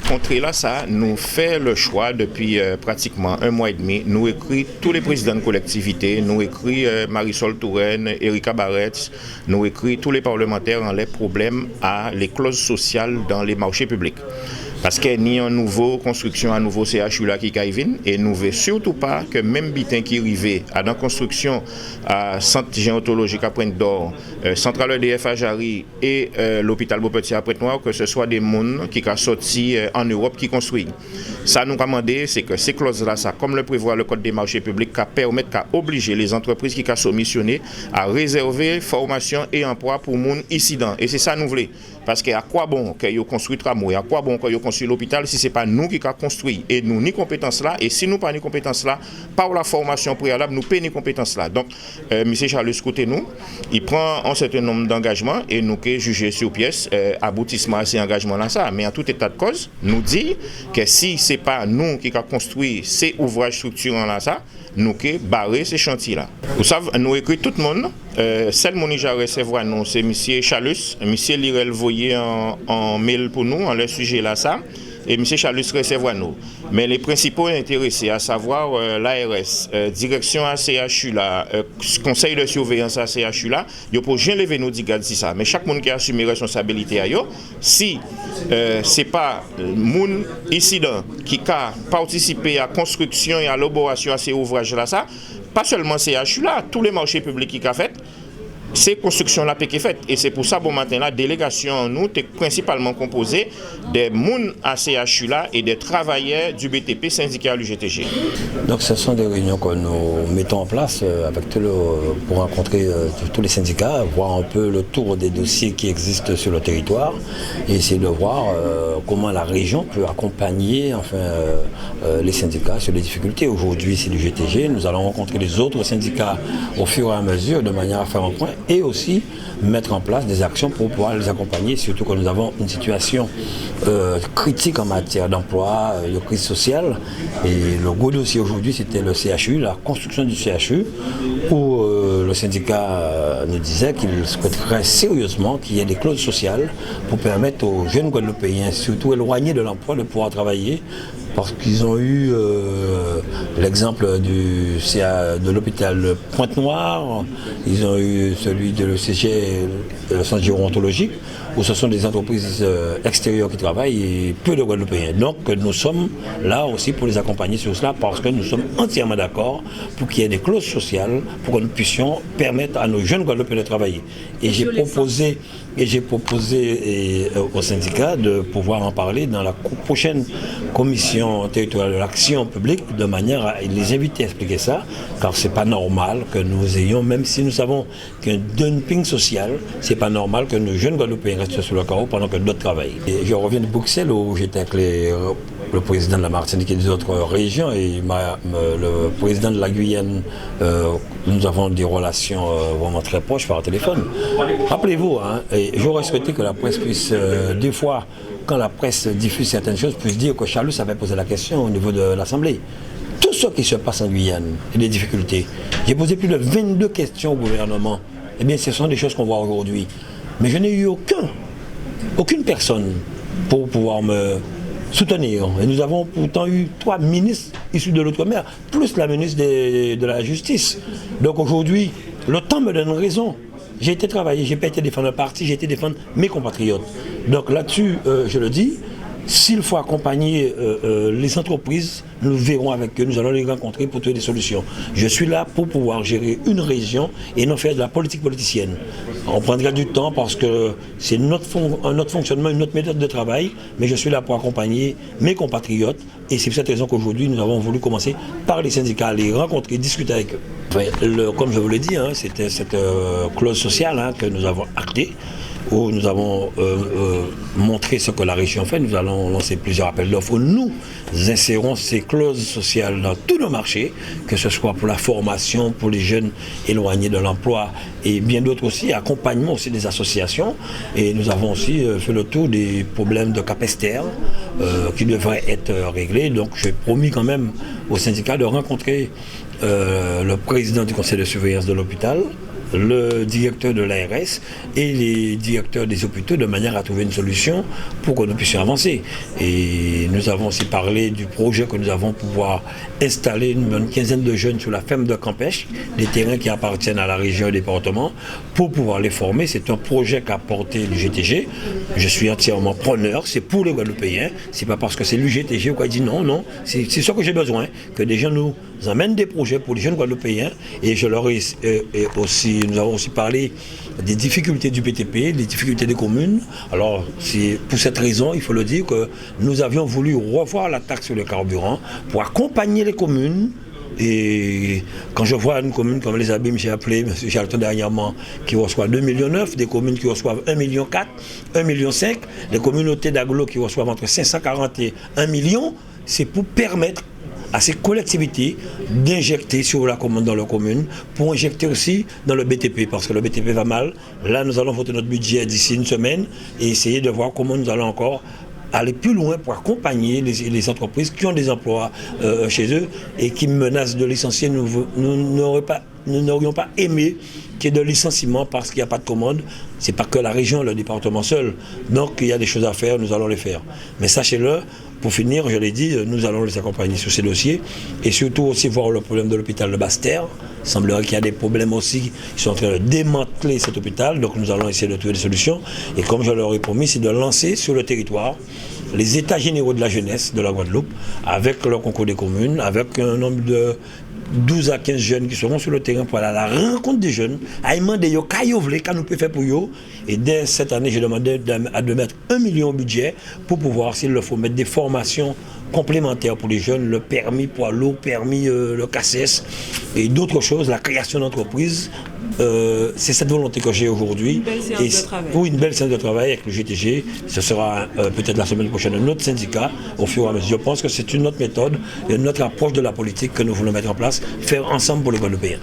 Contre là, ça, nous fait le choix depuis pratiquement un mois et demi. Nous écrit tous les présidents de collectivités, nous écrit Marisol Touraine, Erika Barretz, nous écrit tous les parlementaires en les problèmes à les clauses sociales dans les marchés publics. Parce qu'il y a une nouvelle construction, un nouveau CHU là qui arrive et nous ne voulons surtout pas que même bitin qui arrive à la construction à Centre géontologique à Pointe-d'Or, Centrale EDF à Jarry et l'hôpital Beaupetit à Pointe-Noire, que ce soit des gens qui sont sortis en Europe qui construisent. Ça nous commande, c'est que ces clauses-là, ça, comme le prévoit le Code des marchés publics, permettent d'obliger les entreprises qui sont soumissionnées à réserver formation et emploi pour les gens ici dans. Et c'est ça nous voulons. Parce qu'à quoi bon qu'ils construisent tramway, à quoi bon qu'ils construisent l'hôpital si ce n'est pas nous qui avons construit et nous ni compétences là, et si nous pas ni compétences là, par la formation préalable, nous payons ni compétences là. Donc, M. Charles côté nous, il prend un certain nombre d'engagements et nous qui juger sur pièce, aboutissement à ces engagements-là, ça. Mais en tout état de cause, nous dit que si ce n'est pas nous qui avons construit ces ouvrages structurants-là, ça, nous qui barrer ces chantiers-là. Vous savez, nous écrit tout le monde. Celle que j'ai recevoir nous, c'est M. Chalus. M. Lirel voyait en mail pour nous, en le sujet là, ça. Et M. Chalus recevoir nous. Mais les principaux intéressés, à savoir l'ARS, direction ACHU là, conseil de surveillance ACHU là, ils pour jamais lever nos dégâts si ça. Mais chaque monde qui a assumé responsabilité à eux, si c'est pas monde ici qui a participé à la construction et à l'élaboration de ces ouvrages là, ça, pas seulement CHU là, tous les marchés publics qui ont fait. Ces constructions-là qui sont faites. Et c'est pour ça, bon matin, la délégation, nous, est principalement composée des gens à CHU là et des travailleurs du BTP syndicat à l'UGTG. Donc ce sont des réunions que nous mettons en place avec pour rencontrer tous les syndicats, voir un peu le tour des dossiers qui existent sur le territoire et essayer de voir comment la région peut accompagner les syndicats sur les difficultés. Aujourd'hui, c'est l'UGTG. Nous allons rencontrer les autres syndicats au fur et à mesure de manière à faire un point et aussi mettre en place des actions pour pouvoir les accompagner, surtout que nous avons une situation critique en matière d'emploi, de crise sociale. Et le gros dossier aujourd'hui, c'était le CHU, la construction du CHU, où le syndicat nous disait qu'il souhaiterait sérieusement qu'il y ait des clauses sociales pour permettre aux jeunes Guadeloupéens, surtout éloignés de l'emploi, de pouvoir travailler. Parce qu'ils ont eu l'exemple de l'hôpital Pointe-Noire, ils ont eu celui de l'ECG, le centre gérontologique, où ce sont des entreprises extérieures qui travaillent et peu de Guadeloupéens. Donc nous sommes là aussi pour les accompagner sur cela parce que nous sommes entièrement d'accord pour qu'il y ait des clauses sociales pour que nous puissions permettre à nos jeunes Guadeloupéens de travailler. Et j'ai proposé au syndicat de pouvoir en parler dans la prochaine commission territoriale de l'action publique de manière à les inviter à expliquer ça, car c'est pas normal que nous ayons, même si nous savons qu'un dumping social, c'est pas normal que nos jeunes Guadeloupéens restent sur le carreau pendant que d'autres travaillent. Et je reviens de Bruxelles où j'étais avec le président de la Martinique et des autres régions et le président de la Guyane, nous avons des relations vraiment très proches par téléphone. Rappelez-vous, j'aurais souhaité que la presse puisse, des fois, quand la presse diffuse certaines choses, puisse dire que Charles avait posé la question au niveau de l'Assemblée. Tout ce qui se passe en Guyane et les difficultés, j'ai posé plus de 22 questions au gouvernement. Eh bien, ce sont des choses qu'on voit aujourd'hui. Mais je n'ai eu aucune personne pour pouvoir me soutenir. Et nous avons pourtant eu 3 ministres issus de l'outre-mer, plus la ministre de la Justice. Donc aujourd'hui, le temps me donne raison. J'ai été travailler, je n'ai pas été défendre un parti, j'ai été défendre mes compatriotes. Donc là-dessus, je le dis, s'il faut accompagner les entreprises, nous verrons avec eux, nous allons les rencontrer pour trouver des solutions. Je suis là pour pouvoir gérer une région et non faire de la politique politicienne. On prendra du temps parce que c'est notre fonctionnement, notre méthode de travail, mais je suis là pour accompagner mes compatriotes et c'est pour cette raison qu'aujourd'hui nous avons voulu commencer par les syndicats, les rencontrer, discuter avec eux. Comme je vous l'ai dit, c'était cette clause sociale que nous avons actée, où nous avons montré ce que la région fait. Nous allons lancer plusieurs appels d'offres où nous insérons ces clauses sociales dans tous nos marchés, que ce soit pour la formation, pour les jeunes éloignés de l'emploi et bien d'autres aussi, accompagnement aussi des associations. Et nous avons aussi fait le tour des problèmes de capestère qui devraient être réglés. Donc j'ai promis quand même au syndicat de rencontrer le président du conseil de surveillance de l'hôpital, le directeur de l'ARS et les directeurs des hôpitaux de manière à trouver une solution pour que nous puissions avancer. Et nous avons aussi parlé du projet que nous avons pour pouvoir installer une quinzaine de jeunes sur la ferme de Campèche, des terrains qui appartiennent à la région et au département, pour pouvoir les former. C'est un projet qu'a porté l'UGTG. Je suis entièrement preneur, c'est pour les Guadeloupéens. C'est pas parce que c'est l'UGTG qui a dit non, non, c'est ce que j'ai besoin, que des gens nous amènent des projets pour les jeunes Guadeloupéens. Et je leur ai aussi, nous avons aussi parlé des difficultés du BTP, des difficultés des communes. Alors, c'est pour cette raison, il faut le dire, que nous avions voulu revoir la taxe sur le carburant pour accompagner les communes. Et quand je vois une commune comme les Abîmes, j'ai appelé M. Charlton dernièrement, qui reçoit 2,9 millions, des communes qui reçoivent 1,4 million, 1,5 million, des communautés d'agglo qui reçoivent entre 540 et 1 million, c'est pour permettre à ces collectivités d'injecter sur la commune dans leur commune, pour injecter aussi dans le BTP, parce que le BTP va mal. Là, nous allons voter notre budget d'ici une semaine et essayer de voir comment nous allons encore aller plus loin pour accompagner les entreprises qui ont des emplois chez eux et qui menacent de licencier. Nous n'aurions pas aimé qu'il y ait de licenciements parce qu'il n'y a pas de commande. Ce n'est pas que la région, le département seul. Donc il y a des choses à faire, nous allons les faire. Mais sachez-le, pour finir, je l'ai dit, nous allons les accompagner sur ces dossiers et surtout aussi voir le problème de l'hôpital de Basse-Terre. Il semblerait qu'il y a des problèmes aussi. Ils sont en train de démanteler cet hôpital, donc nous allons essayer de trouver des solutions. Et comme je leur ai promis, c'est de lancer sur le territoire les états généraux de la jeunesse de la Guadeloupe, avec le concours des communes, avec un nombre de 12 à 15 jeunes qui seront sur le terrain pour aller à la rencontre des jeunes, à demander qu'est-ce que nous pouvons faire pour eux. Et dès cette année, j'ai demandé de mettre 1 million au budget pour pouvoir, s'il le faut, mettre des formations complémentaires pour les jeunes, le permis poids lourd, permis le CACES et d'autres choses, la création d'entreprises. C'est cette volonté que j'ai aujourd'hui. Une belle séance de travail. Oui, une belle séance de travail avec le GTG. Ce sera peut-être la semaine prochaine un autre syndicat au fur et à mesure. Je pense que c'est une autre méthode et une autre approche de la politique que nous voulons mettre en place, faire ensemble pour les Guadeloupéens.